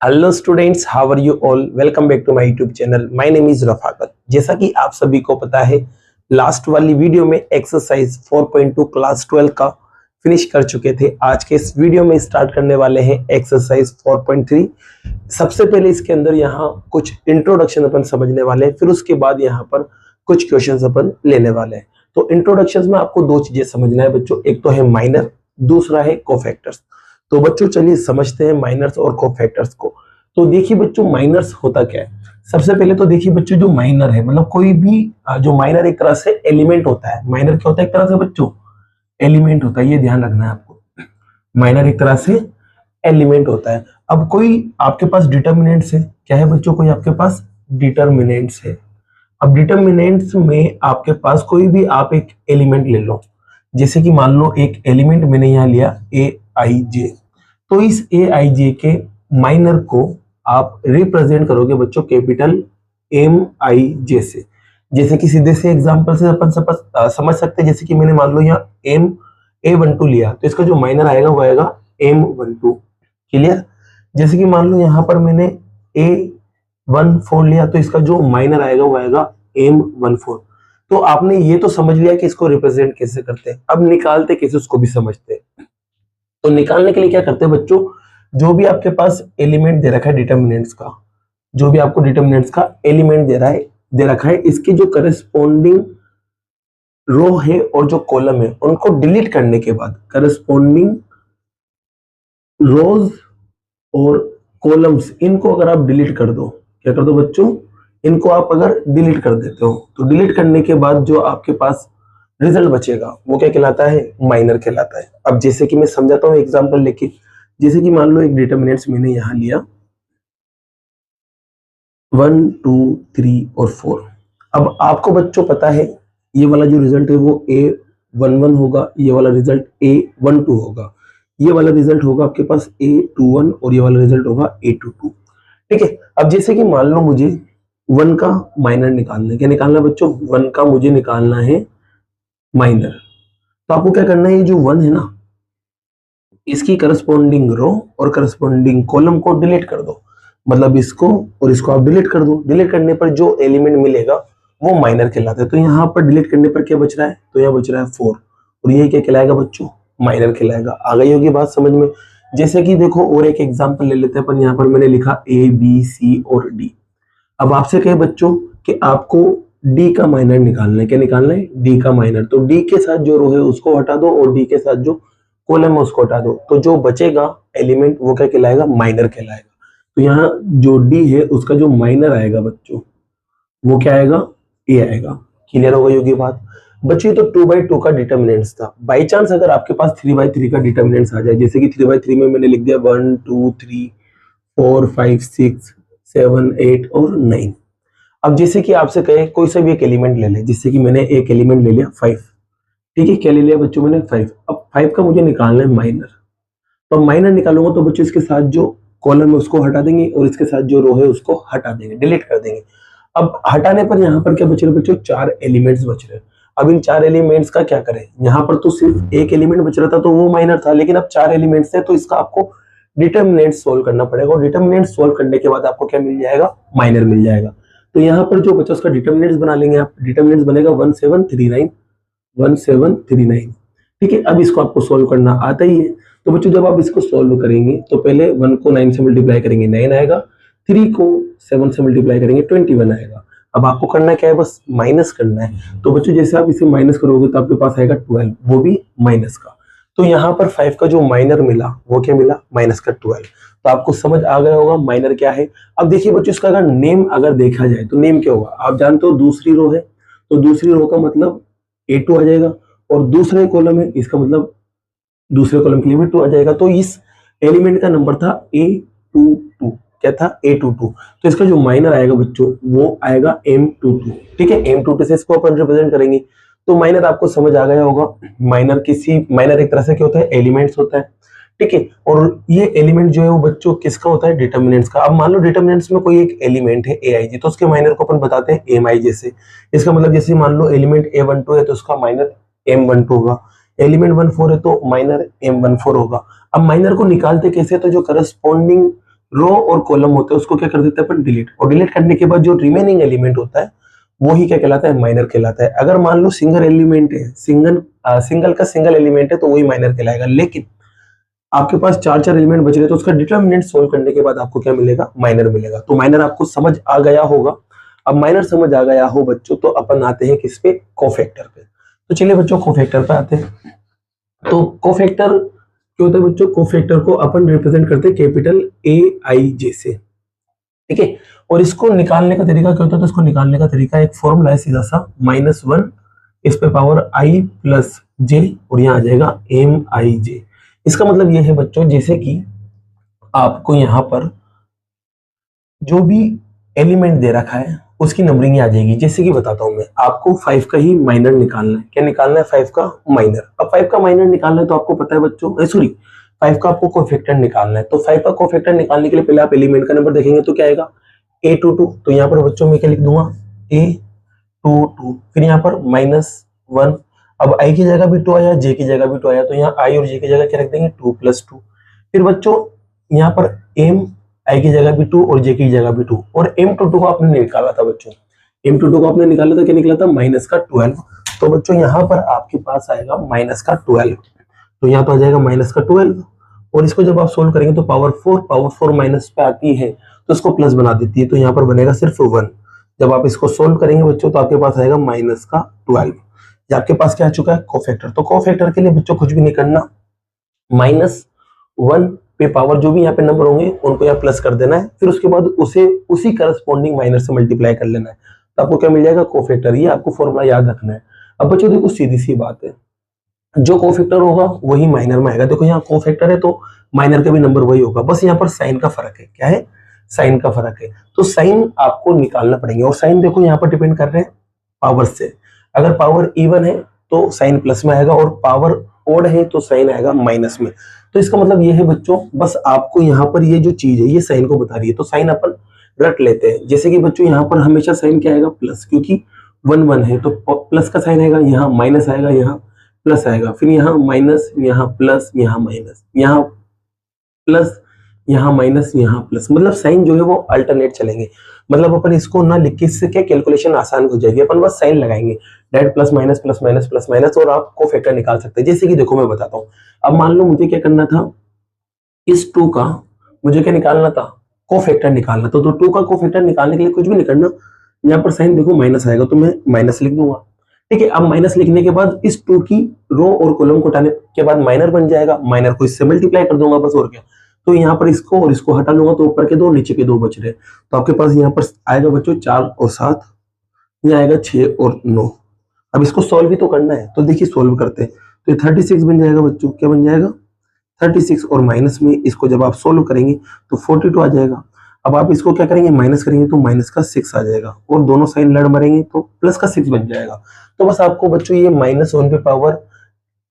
Hello students, how are you all. Welcome back to my YouTube channel. My name is Rafaqat. जैसा कि आप सभी को पता है, लास्ट वाली वीडियो में एक्सरसाइज 4.2 क्लास 12 का फिनिश कर चुके थे। आज के इस वीडियो में स्टार्ट करने वाले हैं एक्सरसाइज 4.3। सबसे पहले इसके अंदर यहाँ कुछ इंट्रोडक्शन अपन समझने वाले हैं, फिर उसके बाद यहाँ पर कुछ क्वेश्चंस अपन लेने वाले हैं। तो इंट्रोडक्शन में आपको दो चीजें समझना है बच्चों, एक तो है माइनर, दूसरा है कोफैक्टर्स। तो बच्चों चलिए समझते हैं माइनर्स और कोफैक्टर्स को। तो देखिए बच्चों, माइनर्स होता क्या है। सबसे पहले तो देखिए बच्चों, जो माइनर है मतलब कोई भी जो माइनर एक तरह से एलिमेंट होता है। माइनर क्या होता है? एक तरह से बच्चों एलिमेंट होता है, ये ध्यान रखना है आपको। माइनर एक तरह से एलिमेंट होता है। अब कोई आपके पास डिटर्मिनेंट्स है, क्या है बच्चों? कोई आपके पास डिटर्मिनेंट्स है। अब डिटर्मिनेंट्स में आपके पास कोई भी आप एक एलिमेंट ले लो, जैसे कि मान लो एक एलिमेंट मैंने यहाँ लिया ए आई जे। तो इस ए आई जे के माइनर को आप रिप्रेजेंट करोगे बच्चों कैपिटल एम आई जे से। जैसे कि सीधे से एग्जांपल से अपन समझ सकते हैं, जैसे कि मैंने मान लो यहाँ एम A12 लिया, तो इसका जो माइनर आएगा वो आएगा M12। क्लियर? जैसे कि मान लो यहाँ पर मैंने A14 लिया, तो इसका जो माइनर आएगा वो आएगा M14। तो आपने ये तो समझ लिया कि इसको रिप्रेजेंट कैसे करते हैं। अब निकालते कैसे उसको भी समझते हैं। तो निकालने के लिए क्या करते हैं बच्चों, जो भी आपके पास एलिमेंट दे रखा है डिटर्मिनेंट्स का, जो भी आपको डिटर्मिनेंट्स का एलिमेंट दे रखा है, इसकी जो करस्पॉन्डिंग रो है और जो कॉलम है, उनको डिलीट करने के बाद करस्पॉन्डिंग रोज और कॉलम्स, इनको अगर आप डिलीट कर दो, क्या कर दो बच्चों, इनको आप अगर डिलीट कर देते हो, तो डिलीट करने के बाद जो आपके पास रिजल्ट बचेगा वो क्या कहलाता है? माइनर कहलाता है। अब जैसे कि मैं समझाता हूँ एग्जांपल लेके। जैसे कि मान लो एक डिटर्मिनेंट्स मैंने यहाँ लिया 1 2 3 और 4। अब आपको बच्चों पता है ये वाला जो रिजल्ट है वो A11 होगा, ये वाला रिजल्ट A12 होगा, ये वाला रिजल्ट होगा आपके पास A21 और ये वाला रिजल्ट होगा A22। ठीक है। अब जैसे कि मान लो मुझे 1 का माइनर निकालना है। क्या निकालना है बच्चों? 1 का मुझे निकालना है माइनर। तो आपको क्या करना है, ये जो 1 है ना, इसकी करस्पॉन्डिंग रो और करस्पॉन्डिंग कॉलम को डिलीट कर दो। मतलब इसको और इसको आप डिलीट कर दो। डिलीट करने पर जो एलिमेंट मिलेगा वो माइनर कहलाता है। तो यहाँ पर डिलीट करने पर क्या बच रहा है? तो यहाँ बच रहा है 4, और ये क्या कहलाएगा बच्चों? माइनर कहलाएगा। आ गई होगी बात समझ में। जैसे कि देखो और एक एग्जाम्पल ले लेते हैं अपन। यहाँ पर मैंने लिखा A B C और D। अब आपसे कहे बच्चों कि आपको डी का माइनर निकालना है। क्या निकालना है? डी का माइनर। तो डी के साथ जो रो है उसको हटा दो और डी के साथ जो कॉलम है उसको हटा दो। तो जो बचेगा एलिमेंट वो क्या कहलाएगा? माइनर कहलाएगा। तो यहाँ जो डी है उसका जो माइनर आएगा बच्चों वो क्या आएगा? ए आएगा। क्लियर हो गई होगी बात बच्चों। तो 2/2 का डिटर्मिनेंट्स था। बाई चांस अगर आपके पास 3/3 का डिटर्मिनेंट्स आ जाए, जैसे कि 3/3 में मैंने लिख दिया 1 2 3 4 5 6 7 8 और 9। अब जैसे कि आपसे कहे कोई सा भी एक एलिमेंट ले ले, जिससे कि मैंने एक एलिमेंट ले लिया 5। ठीक है, क्या ले लिया बच्चों मैंने? 5। अब 5 का मुझे निकालना है माइनर। तो माइनर निकालूंगा तो बच्चों इसके साथ जो कॉलम है उसको हटा देंगे और इसके साथ जो रो है उसको हटा देंगे, डिलीट कर देंगे। अब हटाने पर यहाँ पर क्या बच रहे बच्चों? 4 एलिमेंट्स बच रहे। अब इन 4 एलिमेंट्स का क्या करें? यहाँ पर तो सिर्फ एक एलिमेंट बच रहा था तो वो माइनर था, लेकिन अब 4 एलिमेंट्स है तो इसका आपको डिटर्मिनेंट सोल्व करना पड़ेगा, और डिटर्मिनेंट सोल्व करने के बाद आपको क्या मिल जाएगा? माइनर मिल जाएगा। तो यहाँ पर जो बचा उसका डिटर्मिनेंट्स बना लेंगे आप। डिटर्मिनेंट्स बनेगा 1739 1739। ठीक है। अब इसको आपको सोल्व करना आता ही है। तो बच्चों जब आप इसको सोल्व करेंगे तो पहले 1 को 9 से मल्टीप्लाई करेंगे 9 आएगा, 3 को 7 से मल्टीप्लाई करेंगे 21 आएगा। अब आपको करना क्या है? बस माइनस करना है। तो बच्चों जैसे आप इसे माइनस करोगे तो आपके पास आएगा 12, वो भी माइनस का। तो यहाँ पर 5 का जो माइनर मिला वो क्या मिला? माइनस का 12। तो आपको समझ आ गया होगा माइनर क्या है। अब देखिए बच्चों, इसका अगर नेम अगर देखा जाए तो नेम क्या होगा? आप जानते हो दूसरी रो है, तो दूसरी रो का मतलब A2 आ जाएगा, और दूसरे कॉलम है इसका मतलब दूसरे कॉलम के लिए भी 2 आ जाएगा। तो इस एलिमेंट का नंबर था A22। क्या था? A22। तो इसका जो माइनर आएगा बच्चों वो आएगा M22। ठीक है, M22 से इसको अपन रिप्रेजेंट करेंगे। तो माइनर आपको समझ आ गया होगा। माइनर एक तरह से क्या होता है? एलिमेंट्स होता है। ठीक है, और ये एलिमेंट जो है वो बच्चों किसका होता है? डिटर्मिनेंट्स का। अब मान लो डिटर्मिनेंट्स में कोई एक एलिमेंट है AIJ, तो उसके माइनर को अपन बताते हैं MIJ से। इसका मतलब जैसे मान लो एलिमेंट A12 है तो उसका माइनर M12 होगा, एलिमेंट 14 है तो माइनर M14 होगा। अब माइनर को निकालते कैसे? तो जो करस्पॉन्डिंग रो और कॉलम होता है उसको क्या कर देते हैं अपन डिलीट, और डिलीट करने के बाद जो रिमेनिंग एलिमेंट होता है वो ही क्या कहलाता है, माइनर कहलाता है। अगर मान लो सिंगल एलिमेंट है, सिंगल का सिंगल एलिमेंट है तो वही माइनर कहलाएगा, लेकिन आपके पास चार चार एलिमेंट बच रहे तो उसका डिटरमिनेंट सोल्व करने के बाद आपको क्या मिलेगा, माइनर मिलेगा। तो माइनर आपको समझ आ गया होगा। अब माइनर समझ आ गया हो बच्चों तो अपन आते हैं किस पे, कोफैक्टर पे। तो चलिए बच्चों कोफैक्टर पे आते हैं। तो कोफैक्टर क्या होता है बच्चों, कोफैक्टर को अपन रिप्रेजेंट करते हैं कैपिटल AIJ से, ठीक है। और इसको निकालने का तरीका क्या होता है, तो इसको निकालने का तरीका एक फॉर्मूला है सीधा सा, -1 इस पे पावर I प्लस J और यहाँ आ जाएगा MIJ। इसका मतलब ये है बच्चों, जैसे कि आपको यहाँ पर जो भी एलिमेंट दे रखा है उसकी नंबरिंग आ जाएगी। जैसे कि बताता हूं मैं आपको 5 का ही माइनर निकालना है। क्या निकालना है, 5 का माइनर। अब 5 का माइनर निकालना है तो आपको पता है बच्चों, सॉरी 5 का आपको कोफैक्टर निकालना है। तो 5 का कोफैक्टर निकालने के लिए पहले आप एलिमेंट का नंबर देखेंगे तो क्या आएगा, A22। तो यहाँ पर बच्चों मैं क्या लिख दूंगा, A22, फिर यहाँ पर -1। अब I की जगह भी 2 आया, J की जगह भी 2 आया, तो यहाँ I और J की जगह क्या रख देंगे, 2 + 2। फिर बच्चों यहाँ पर I की जगह भी 2 और J की जगह भी 2, और M22 को आपने निकाला था बच्चों, M22 को आपने निकाला था, क्या निकला था, -12। तो बच्चों यहाँ पर आपके पास आएगा -12। तो यहाँ तो आ जाएगा -12, और इसको जब आप सोल्व करेंगे तो पावर 4 माइनस पे आती है तो इसको प्लस बना देती है, तो यहाँ पर बनेगा सिर्फ 1। जब आप इसको सोल्व करेंगे बच्चों तो आपके पास आएगा -12। ये आपके पास क्या आ चुका है, कोफैक्टर। तो कोफैक्टर के लिए बच्चों कुछ भी नहीं करना, -1 पे पावर जो भी यहाँ पे नंबर होंगे उनको यहाँ प्लस कर देना है, फिर उसके बाद उसे उसी करस्पॉन्डिंग माइनर से मल्टीप्लाई कर लेना है, तो आपको क्या मिल जाएगा, कोफैक्टर। ये आपको फॉर्मूला याद रखना है। अब बच्चों देखो सीधी सी बात है, जो कोफैक्टर होगा वही माइनर में आएगा। देखो यहाँ कोफैक्टर है तो माइनर का भी नंबर वही होगा, बस यहाँ पर साइन का फर्क है। क्या है, साइन का फर्क है। तो साइन आपको निकालना पड़ेंगे, और साइन देखो यहाँ पर डिपेंड कर रहे हैं पावर से। अगर पावर इवन है तो साइन प्लस में आएगा, और पावर ओड है तो साइन आएगा माइनस में। तो इसका मतलब ये है बच्चों, बस आपको यहाँ पर ये जो चीज है ये साइन को बता रही है, तो साइन अपन रट लेते हैं। जैसे कि बच्चों यहाँ पर हमेशा साइन क्या आएगा, प्लस, क्योंकि 1 है तो प्लस का साइन आएगा, यहाँ माइनस आएगा, यहाँ प्लस आएगा, फिर यहाँ माइनस, यहाँ प्लस, यहाँ माइनस, यहाँ प्लस, यहाँ माइनस, यहाँ प्लस। मतलब साइन जो है वो अल्टरनेट चलेंगे। मतलब अपन इसको ना लिख के इससे क्या कैलकुलेशन आसान हो जाएगी, अपन बस साइन लगाएंगे, direct plus minus plus minus plus minus, और आप कोफैक्टर निकाल सकते हैं। जैसे कि देखो मैं बताता हूँ, अब मान लो मुझे क्या करना था, इस 2 का मुझे क्या निकालना था, कोफैक्टर निकालना था। तो 2 का कोफैक्टर निकालने के लिए कुछ भी नहीं करना, यहाँ पर साइन देखो माइनस आएगा तो मैं माइनस लिख दूंगा, ठीक है। अब माइनस लिखने के बाद इस 2 की रो और कॉलम को हटाने के बाद माइनर बन जाएगा, माइनर को इससे मल्टीप्लाई कर दूंगा बस, और क्या। तो यहाँ पर इसको और इसको हटा लूंगा तो ऊपर के 2 नीचे के 2 बच रहे। तो आपके पास यहाँ पर आएगा बच्चों 4 और 7, यहाँ आएगा 6 और 9। अब इसको सॉल्व भी तो करना है, तो देखिए सॉल्व करते हैं। तो ये 36 बन जाएगा बच्चों, क्या बन जाएगा, 36, और माइनस में इसको जब आप सोल्व करेंगे तो 42 आ जाएगा। अब आप इसको क्या करेंगे, माइनस करेंगे तो माइनस का 6 आ जाएगा, और दोनों साइन लड़ मरेंगे तो प्लस का 6 बन जाएगा। तो बस आपको बच्चों ये -1 पे पावर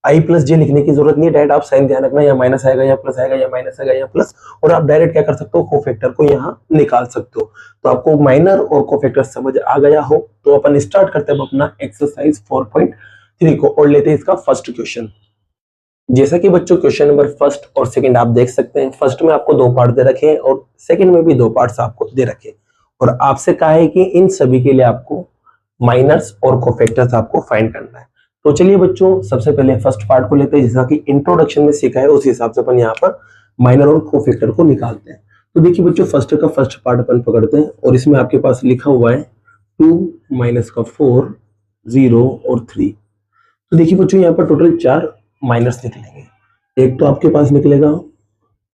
I प्लस J लिखने की जरूरत नहीं है, डायरेक्ट आप साइन ध्यान रखना, या माइनस आएगा या प्लस आएगा, या माइनस आएगा या प्लस, और आप डायरेक्ट क्या कर सकते हो, कोफैक्टर को यहाँ निकाल सकते हो। तो आपको माइनर और कोफैक्टर समझ आ गया हो तो अपन स्टार्ट करते हैं अपना एक्सरसाइज 4.3 को, और लेते हैं इसका फर्स्ट क्वेश्चन। जैसा कि बच्चों क्वेश्चन नंबर फर्स्ट और सेकंड आप देख सकते हैं, फर्स्ट में आपको 2 पार्ट दे रखे हैं और सेकंड में भी 2 पार्ट्स आपको दे रखे हैं, और आपसे कहा है कि इन सभी के लिए आपको माइनर्स और कोफैक्टर्स आपको फाइंड करना है। तो चलिए बच्चों सबसे पहले फर्स्ट पार्ट को लेते हैं, जैसा कि इंट्रोडक्शन में सीखा है उसी हिसाब से अपन यहाँ पर माइनर और कोफैक्टर को निकालते हैं। तो देखिए बच्चों फर्स्ट का फर्स्ट पार्ट अपन पकड़ते हैं, और इसमें आपके पास लिखा हुआ है 2 माइनस का 4 0 और 3। तो देखिए बच्चों यहाँ पर टोटल 4 माइनस निकलेंगे। एक तो आपके पास निकलेगा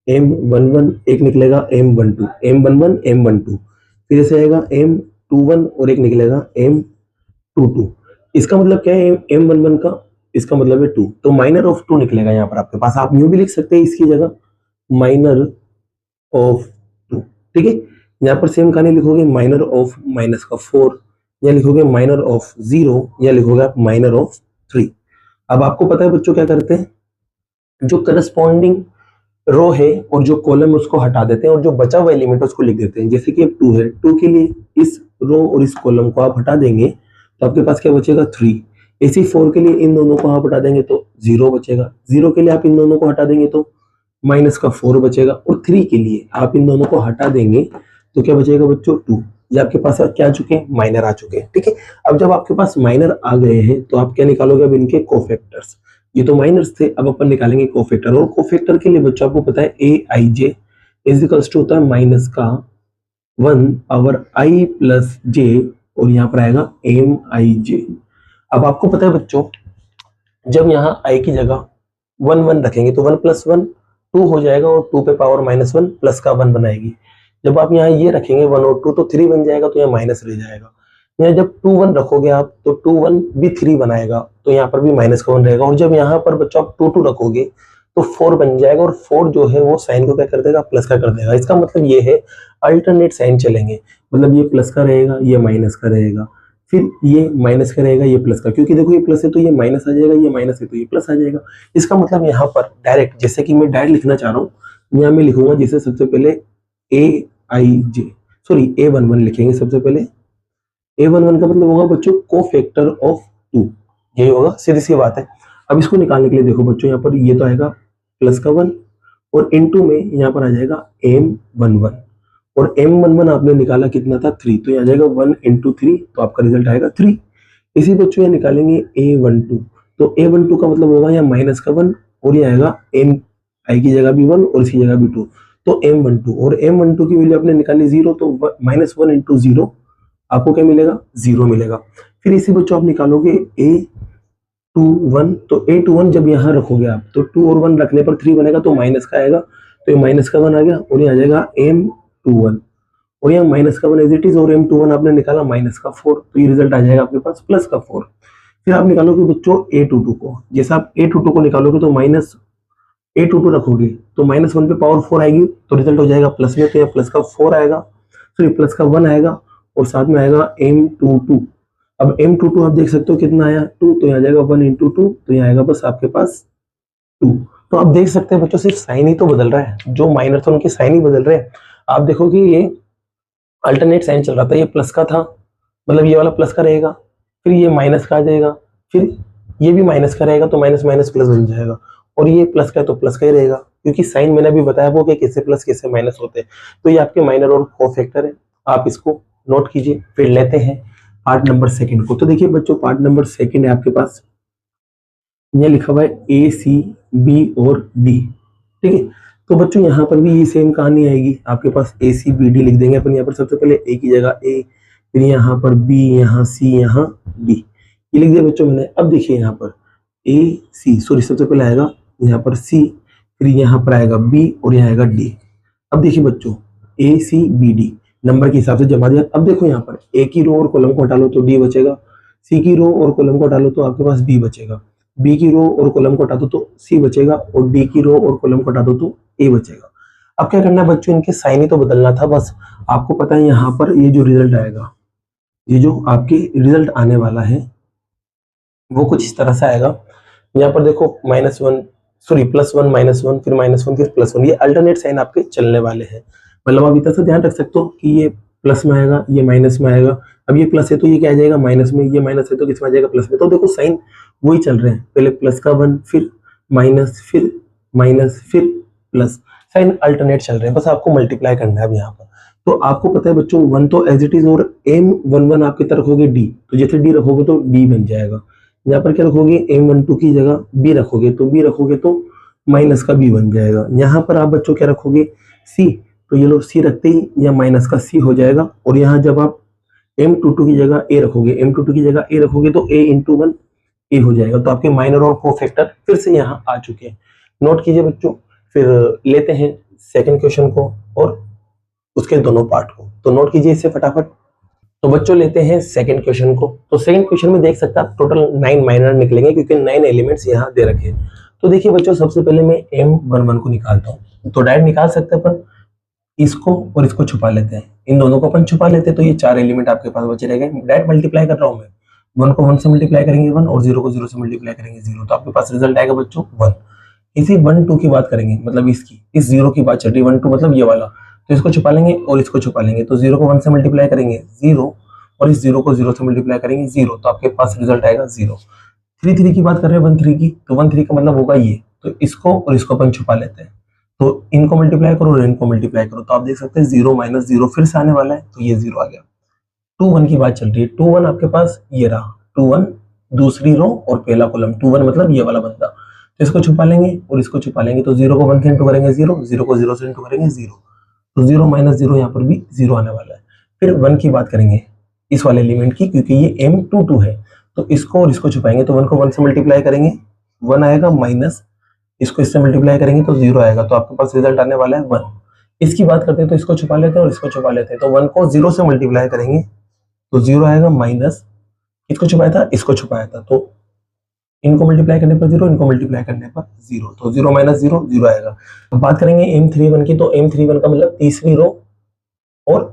M11, एक निकलेगा M12, M11 M12, फिर ऐसे आएगा M21 और एक निकलेगा M22। इसका मतलब क्या है, M11 का इसका मतलब है 2, तो माइनर ऑफ 2 निकलेगा यहाँ पर आपके पास। आप यूं भी लिख सकते हैं इसकी जगह माइनर ऑफ 2, ठीक है। यहाँ पर सेम कहानी लिखोगे माइनर ऑफ माइनस का 4, या लिखोगे माइनर ऑफ 0, या लिखोगे आप माइनर ऑफ 3। अब आपको पता है बच्चों क्या करते हैं, जो करस्पॉन्डिंग रो है और जो कॉलम है उसको हटा देते हैं, और जो बचा हुआ एलिमेंट है उसको लिख देते हैं। जैसे कि 2 है, 2 के लिए इस रो और इस कॉलम को आप हटा देंगे तो आपके पास क्या बचेगा 3। इसी 4 के लिए इन दोनों को आप हटा देंगे तो 0 बचेगा, 0 के लिए आप इन दोनों को हटा देंगे तो माइनस का 4 बचेगा, और 3 के लिए आप इन दोनों को हटा देंगे तो क्या बचेगा बच्चों 2। ये आपके पास क्या आ चुके हैं, माइनर आ चुके हैं, ठीक है। अब जब आपके पास माइनर आ गए हैं तो आप क्या निकालोगे, अब इनके कोफैक्टर्स। ये तो माइनर्स थे, अब अपन निकालेंगे कोफैक्टर, और कोफैक्टर के लिए बच्चों आपको पता है ए आई जे इज इक्वल्स टू होता है माइनस का 1 पावर आई प्लस जे, और यहाँ पर आएगा एम आई जे। अब आपको पता है बच्चों, जब यहाँ आई की जगह 1 रखेंगे तो 1 प्लस 1 2 हो जाएगा, और 2 पे पावर -1 प्लस का 1 बनाएगी। जब आप यहाँ ये रखेंगे 1 और 2 तो 3 बन जाएगा, तो यहाँ माइनस रह जाएगा। यहाँ जब 2 1 रखोगे आप तो 2 1 भी 3 बनाएगा, तो यहाँ पर भी माइनस का 1 रहेगा। और जब यहाँ पर बच्चों आप 2 2 रखोगे तो 4 बन जाएगा, और 4 जो है वो साइन को क्या कर देगा, प्लस का कर देगा। इसका मतलब ये है अल्टरनेट साइन चलेंगे, मतलब ये प्लस का रहेगा, ये माइनस का रहेगा, फिर ये माइनस का रहेगा, ये प्लस का, क्योंकि देखो ये प्लस है तो ये माइनस आ जाएगा, ये माइनस है तो ये प्लस आ जाएगा। इसका मतलब यहाँ पर डायरेक्ट, जैसे कि मैं डायरेक्ट लिखना चाह रहा हूँ, यहाँ मैं लिखूंगा जैसे सबसे पहले ए आई जे सॉरी A11 लिखेंगे सबसे पहले। A11 का मतलब होगा बच्चों कोफैक्टर ऑफ 2, यही होगा, सीधी सी बात है। अब इसको निकालने के लिए देखो बच्चों, यहाँ पर ये तो आएगा प्लस का 1, और इनटू में यहाँ पर आ जाएगा M11, और M11 आपने निकाला कितना था 3, तो यहाँ आ जाएगा 1 इंटू 3, तो आपका रिजल्ट आएगा 3। इसी बच्चों यहाँ निकालेंगे A12, तो A12 का मतलब होगा यहाँ माइनस का 1, और ये आएगा M आई की जगह भी 1 और इसकी जगह भी 2, तो M12, और M12 की वैल्यू आपने निकाली 0, तो -1 इंटू 0 आपको क्या मिलेगा, 0 मिलेगा। फिर इसी बच्चों आप निकालोगे A21, तो A21 जब यहाँ रखोगे आप तो 2 और 1 रखने पर 3 बनेगा, तो माइनस का आएगा, तो ये माइनस का 1 आ गया, और ये आ जाएगा M21, और यहाँ माइनस का 1 एज इट इज, और M21 आपने निकाला माइनस का 4, तो ये रिजल्ट आ जाएगा आपके पास प्लस का 4। फिर आप निकालोगे बच्चों A22 को, जैसे आप A22 को निकालोगे तो माइनस A22 रखोगे तो -1 पे पावर 4 आएगी, तो रिजल्ट हो जाएगा प्लस में, तो यहाँ प्लस का 4 आएगा, सॉरी प्लस का 1 आएगा, और साथ में आएगा M22। अब M22 आप देख सकते हो कितना आया 2, तो यहाँ आ जाएगा 1 इंटू 2, तो यहाँ आएगा बस आपके पास 2। तो आप देख सकते हैं बच्चों, सिर्फ साइन ही तो बदल रहा है, जो माइनर थे उनके साइन ही बदल रहे हैं। आप देखो कि ये अल्टरनेट साइन चल रहा था, ये प्लस का था, मतलब ये वाला प्लस का रहेगा, फिर ये माइनस का आ जाएगा, फिर ये भी माइनस का रहेगा, तो माइनस माइनस प्लस बन जाएगा, और ये प्लस का है तो प्लस का ही रहेगा, क्योंकि साइन मैंने अभी बताया वो कि कैसे प्लस कैसे माइनस होते हैं। तो ये आपके माइनर और कोफैक्टर है, आप इसको नोट कीजिए। फिर लेते हैं पार्ट नंबर 2 को। तो देखिए बच्चों, पार्ट नंबर 2 है आपके पास, ये लिखा हुआ है A C B और D, ठीक है। तो बच्चों यहाँ पर भी ये सेम कहानी आएगी, आपके पास A C B D लिख देंगे अपन। यहाँ पर सबसे पहले A की जगह A, फिर यहाँ पर B, यहाँ C, यहाँ D, ये लिख दिया बच्चों मैंने। अब देखिए यहाँ पर A C, सॉरी सबसे पहले आएगा यहाँ पर C, फिर यहाँ पर आएगा B, और यहाँ आएगा D। अब देखिए बच्चों A C B D number के हिसाब से जमा दिया। अब देखो यहाँ पर A की रो और कॉलम को हटा लो तो D बचेगा, C की रो और कॉलम को हटा लो तो आपके पास B बचेगा, B की रो और कॉलम को हटा दो तो C बचेगा, और D की रो और कॉलम को हटा दो तो A बचेगा। अब क्या करना है बच्चों, इनके साइन ही तो बदलना था बस। आपको पता है यहाँ पर ये जो रिजल्ट आएगा, ये जो आपके रिजल्ट आने वाला है वो कुछ इस तरह से आएगा। यहाँ पर देखो -1 सॉरी +1 -1 फिर -1 फिर +1, ये अल्टरनेट साइन आपके चलने वाले हैं। मतलब आप इतना सा ध्यान रख सकते हो कि ये प्लस में आएगा, ये माइनस में आएगा। अब ये प्लस है तो ये क्या आ जाएगा माइनस में, ये माइनस है तो किस में आ जाएगा प्लस में। तो देखो साइन वही चल रहे हैं, पहले प्लस का 1, फिर माइनस फिर प्लस, साइन अल्टरनेट चल रहे हैं, बस आपको मल्टीप्लाई करना है अब यहाँ पर। तो आपको पता है बच्चों 1 तो एज इट इज, और M11 आपकी तरफ रखोगे D, तो जैसे D रखोगे तो D बन जाएगा। यहाँ पर क्या रखोगे M12 की जगह B रखोगे, तो B रखोगे तो माइनस का B बन जाएगा। यहाँ पर आप बच्चों क्या रखोगे C, तो ये लोग C रखते ही यहाँ माइनस का C हो जाएगा। और यहाँ जब आप M22 की जगह A रखोगे, M22 की जगह A रखोगे तो A इंटू 1 A हो जाएगा। तो आपके माइनर और कोफैक्टर फिर से यहाँ आ चुके हैं, नोट कीजिए बच्चों। फिर लेते हैं सेकंड क्वेश्चन को और उसके दोनों पार्ट को, तो नोट कीजिए इसे फटाफट। तो बच्चों लेते हैं सेकंड क्वेश्चन को। तो सेकंड क्वेश्चन में देख सकते हैं आप टोटल 9 माइनर निकलेंगे, क्योंकि 9 एलिमेंट्स यहाँ दे रखे हैं। तो देखिए बच्चों, सबसे पहले मैं M11 को निकालता हूँ, तो डायरेक्ट निकाल सकते हैं अपन, इसको और इसको छुपा लेते हैं, इन दोनों को अपन छुपा लेते हैं, तो ये 4 एलिमेंट आपके पास बचे रहेंगे। डायरेक्ट मल्टीप्लाई कर रहा हूँ मैं, 1 को 1 से मल्टीप्लाई करेंगे 1, और 0 को 0 से मल्टीप्लाई करेंगे 0, तो आपके पास रिजल्ट आएगा बच्चों 1। इसी 1 2 की बात करेंगे, मतलब इसकी, इस 0 की बात चल रही है, 1 2 मतलब ये वाला, तो इसको छुपा लेंगे और इसको छुपा लेंगे, तो 0 को 1 से मल्टीप्लाई करेंगे 0, और इस 0 को 0 से मल्टीप्लाई करेंगे 0, तो आपके पास रिजल्ट आएगा 0। 3 3 की बात कर रहे हैं 1 3 की, तो 1 3 का मतलब होगा ये, तो इसको और इसको अपन छुपा लेते हैं, तो इनको मल्टीप्लाई करो और इनको मल्टीप्लाई करो, तो आप देख सकते हैं 0 माइनस 0 फिर से आने वाला है, तो ये 0 आ गया। 2 1 की बात चल रही है, 2 1 आपके पास ये रहा, 2 1 दूसरी रो और पहला कॉलम, 2 1 मतलब ये वाला बंदा, तो इसको छुपा लेंगे और इसको छुपा लेंगे, तो 0 को 1 से इंटू करेंगे 0, 0 को 0 से इंटू करेंगे 0, तो 0 माइनस 0 यहाँ पर भी 0 आने वाला है। फिर 1 की बात करेंगे इस वाले एलिमेंट की, क्योंकि ये M22 है, तो इसको और इसको छुपाएंगे, तो 1 को 1 से मल्टीप्लाई करेंगे 1 आएगा, माइनस इसको इससे मल्टीप्लाई करेंगे तो 0 आएगा, तो आपके पास रिजल्ट आने वाला है 1। इसकी बात करते हैं तो इसको छुपा लेते हैं और इसको छुपा लेते हैं, तो 1 को 0 से मल्टीप्लाई करेंगे तो 0 आएगा, माइनस इसको छुपाया था इसको छुपाया था, तो इनको मल्टीप्लाई करने पर 0, इनको मल्टीप्लाई करने पर 0, तो 0 माइनस 0 0 आएगा। अब बात करेंगे M31 की, तो M31 का मतलब तीसरी रो और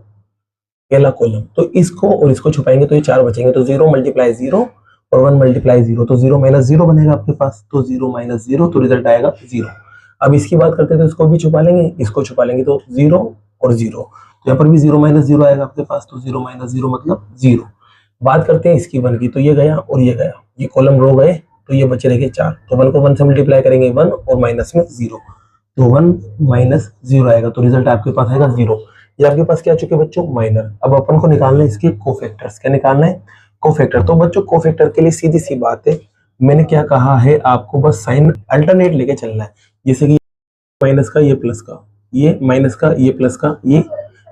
पहला कॉलम, तो इसको और इसको छुपाएंगे तो ये 4 बचेंगे, तो 0 मल्टीप्लाई 0 और 1 मल्टीप्लाई 0, तो 0 माइनस 0 बनेगा आपके पास, तो 0 माइनस 0, तो रिजल्ट आएगा 0। अब इसकी बात करते हैं तो इसको भी छुपा लेंगे, इसको छुपा लेंगे, तो 0 और 0, तो यहाँ पर भी 0 माइनस 0 आएगा आपके पास, तो 0 माइनस 0 मतलब 0। बात करते हैं इसकी 1 की, तो ये गया और ये गया, ये कॉलम रो गए, तो ये बचे रह गए 4, तो 1 को 1 से मल्टीप्लाई करेंगे 1 और माइनस में 0, तो 1 माइनस 0 आएगा, तो रिजल्ट आपके पास आएगा 0। ये आपके पास क्या आ चुके बच्चों, माइनर। अब अपन को निकालना है इसके कोफैक्टर्स, क्या निकालना है, कोफैक्टर। तो बच्चों कोफैक्टर के लिए सीधी सी बात है, मैंने क्या कहा है आपको, बस साइन अल्टरनेट लेके चलना है, जैसे कि माइनस का ये प्लस का, ये माइनस का ये प्लस का, ये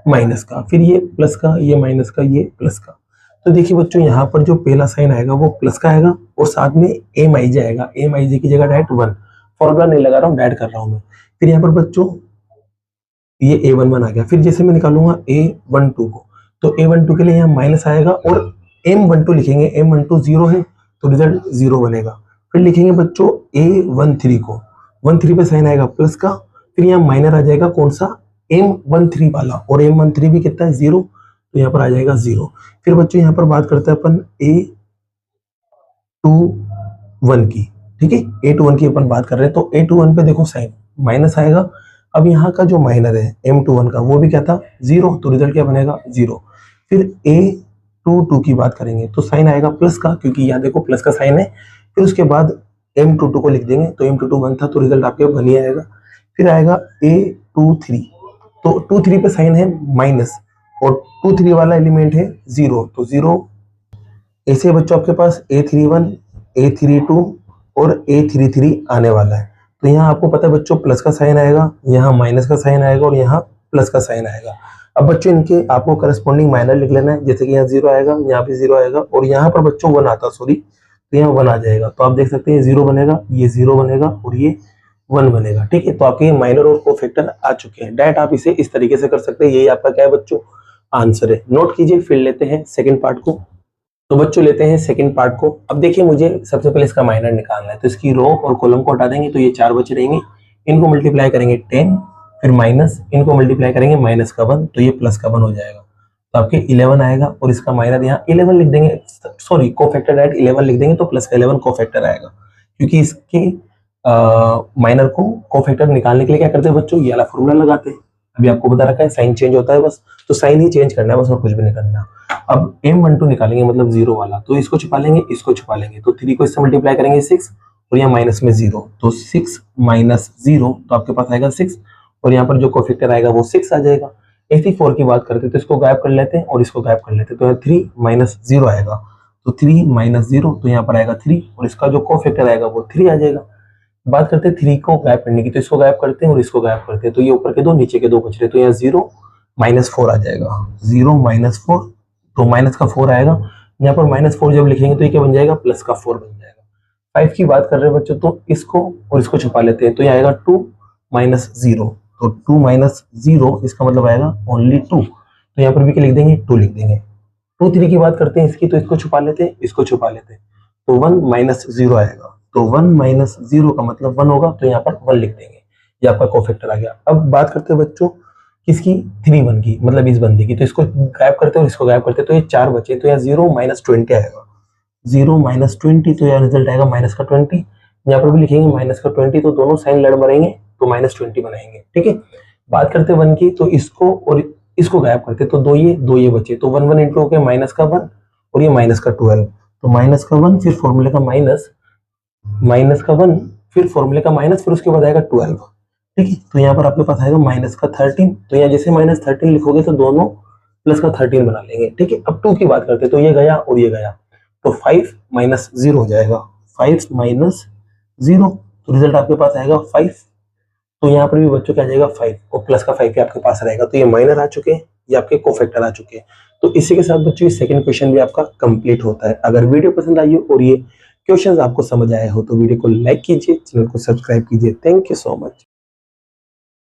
माइनस का, फिर ये प्लस का ये माइनस का ये प्लस का। तो देखिए बच्चों यहाँ पर जो पहला साइन आएगा वो प्लस का आएगा और साथ में एम आई जे आएगा, एम आई जे की जगह डायरेक्ट 1, फॉर्मूला नहीं लगा रहा हूँ, डायरेक्ट कर रहा हूँ मैं। फिर यहाँ पर बच्चों ये A11 आ गया, फिर जैसे मैं निकालूंगा A12 को, तो A12 के लिए यहाँ माइनस आएगा और M12 लिखेंगे, M12 0 है तो रिजल्ट 0 बनेगा। फिर लिखेंगे बच्चों A13 को, 13 पे साइन आएगा प्लस का, फिर यहाँ माइनर आ जाएगा कौन सा, M13 वाला, और M13 भी कितना है 0, तो यहाँ पर आ जाएगा 0। फिर बच्चों यहाँ पर बात करते हैं अपन A21 की, ठीक है, A21 की अपन बात कर रहे हैं, तो A21 पे देखो साइन माइनस आएगा। अब यहाँ का जो माइनर है M21 का वो भी क्या था 0, तो रिजल्ट क्या बनेगा 0। फिर A22 की बात करेंगे तो साइन आएगा प्लस का, क्योंकि यहाँ देखो प्लस का साइन है। फिर उसके बाद M22 को लिख देंगे, तो M22 1 था तो रिजल्ट आपके 1 ही आएगा। फिर आएगा A23, तो 23 पे साइन है माइनस और 23 वाला एलिमेंट है 0, तो 0। ऐसे बच्चों आपके पास A31, A32 और A33 आने वाला है। तो यहाँ आपको पता है बच्चों प्लस का साइन आएगा, यहाँ माइनस का साइन आएगा और यहाँ प्लस का साइन आएगा। अब बच्चों इनके आपको करस्पॉन्डिंग माइनर लिख लेना है, जैसे कि यहाँ 0 आएगा, यहाँ भी 0 आएगा और यहाँ पर बच्चों 1 आता, सॉरी, तो यहाँ 1 आ जाएगा। तो आप देख सकते हैं 0 बनेगा, ये 0 बनेगा और ये 1 बनेगा, ठीक है। तो आपके माइनर और कोफैक्टर आ चुके हैं। डायरेक्ट आप इसे इस तरीके से कर सकते हैं, यही आपका क्या है बच्चों, आंसर है। नोट कीजिए, फिर लेते हैं सेकेंड पार्ट को। तो बच्चों लेते हैं सेकंड पार्ट को। अब देखिए मुझे सबसे पहले इसका माइनर निकालना है, तो इसकी रो और कॉलम को हटा देंगे, तो ये 4 बचे रहेंगे, इनको मल्टीप्लाई करेंगे 10, फिर माइनस, इनको मल्टीप्लाई करेंगे माइनस का 1, तो ये प्लस का 1 हो जाएगा, तो आपके 11 आएगा और इसका माइनर यहाँ 11 लिख देंगे, सॉरी कोफैक्टर डायरेक्ट 11 लिख देंगे, तो प्लस का 11 कोफैक्टर आएगा, क्योंकि इसके माइनर को कोफैक्टर निकालने के लिए क्या करते हैं बच्चों, ये वाला फॉर्मूला लगाते हैं। अभी आपको बता रखा है साइन चेंज होता है बस, तो साइन ही चेंज करना है बस और कुछ भी नहीं करना। अब M12 निकालेंगे मतलब 0 वाला, तो इसको छुपा लेंगे, इसको छुपा लेंगे, तो 3 को इससे मल्टीप्लाई करेंगे 6 और यहाँ माइनस में 0, तो 6 माइनस 0, तो आपके पास आएगा 6 और यहाँ पर जो कोफैक्टर आएगा वो 6 आ जाएगा। ऐसी 4 की बात करते हैं तो इसको गायब कर लेते हैं और इसको गायब कर लेते हैं, तो यहाँ 3 माइनस 0 आएगा, तो 3 माइनस 0, तो यहाँ पर आएगा 3 और इसका जो कोफैक्टर आएगा वो 3 आ जाएगा। बात करते हैं 3 को गायब करने की, तो इसको गायब करते हैं और इसको गायब करते हैं, तो ये ऊपर के 2 नीचे के 2 बच रहे, तो यहाँ 0 माइनस 4 आ जाएगा, 0 माइनस 4, तो माइनस का 4 आएगा। यहाँ पर माइनस 4 जब लिखेंगे तो ये क्या बन जाएगा, प्लस का 4 बन जाएगा। 5 की बात कर रहे हैं बच्चों, तो इसको और इसको छुपा लेते हैं, तो ये आएगा 2 माइनस 0, तो 2 माइनस 0 इसका मतलब आएगा ओनली 2, तो यहाँ पर भी क्या लिख देंगे, 2 लिख देंगे। 2 3 की बात करते हैं इसकी, तो इसको छुपा लेते हैं, इसको छुपा लेते हैं, तो 1 माइनस 0 आएगा, तो 1 माइनस 0 का मतलब 1 होगा, तो यहाँ पर 1 लिख देंगे, ये आपका कोफैक्टर आ गया। अब बात करते हैं बच्चों किसकी, 3 1 की, मतलब इस बंदे की, तो इसको गायब करते हैं और इसको गायब करते हैं, तो ये 4 बचे, तो यहाँ 0 माइनस 20 आएगा, 0 माइनस 20, तो यहाँ रिजल्ट आएगा माइनस का 20। यहाँ पर भी लिखेंगे माइनस का 20, तो दोनों साइन लड़ मरेंगे, तो माइनस 20 बनाएंगे, ठीक है। बात करते हैं 1 की, तो इसको और इसको गायब करते, तो 2 ये बचे, तो 1 1 इंटू हो गया माइनस का 1 और ये माइनस का 12, तो माइनस का 1 फिर फॉर्मूले का माइनस, माइनस का 1 फिर फॉर्मूले का माइनस, फिर उसके बाद आएगा 12, ठीक है। तो यहाँ पर आपके पास आएगा माइनस का 13, तो यहाँ जैसे माइनस 13 लिखोगे तो दोनों प्लस का 13 बना लेंगे। ठीक है, अब 2 की बात करते हैं, तो ये गया और ये गया, तो 5 माइनस 0 हो जाएगा, 5 माइनस 0, तो रिजल्ट आपके पास आएगा 5। तो यहाँ पर भी बच्चों क्या आ जाएगा 5, और प्लस का 5 भी आपके पास रहेगा। तो ये माइनर आ चुके हैं, ये आपके कोफैक्टर आ चुके हैं। तो इसी के साथ बच्चों ये सेकंड क्वेश्चन भी आपका कंप्लीट होता है। अगर वीडियो पसंद आई हो और ये क्वेश्चंस आपको समझ आए हो तो वीडियो को लाइक कीजिए, चैनल को सब्सक्राइब कीजिए। Thank you so much.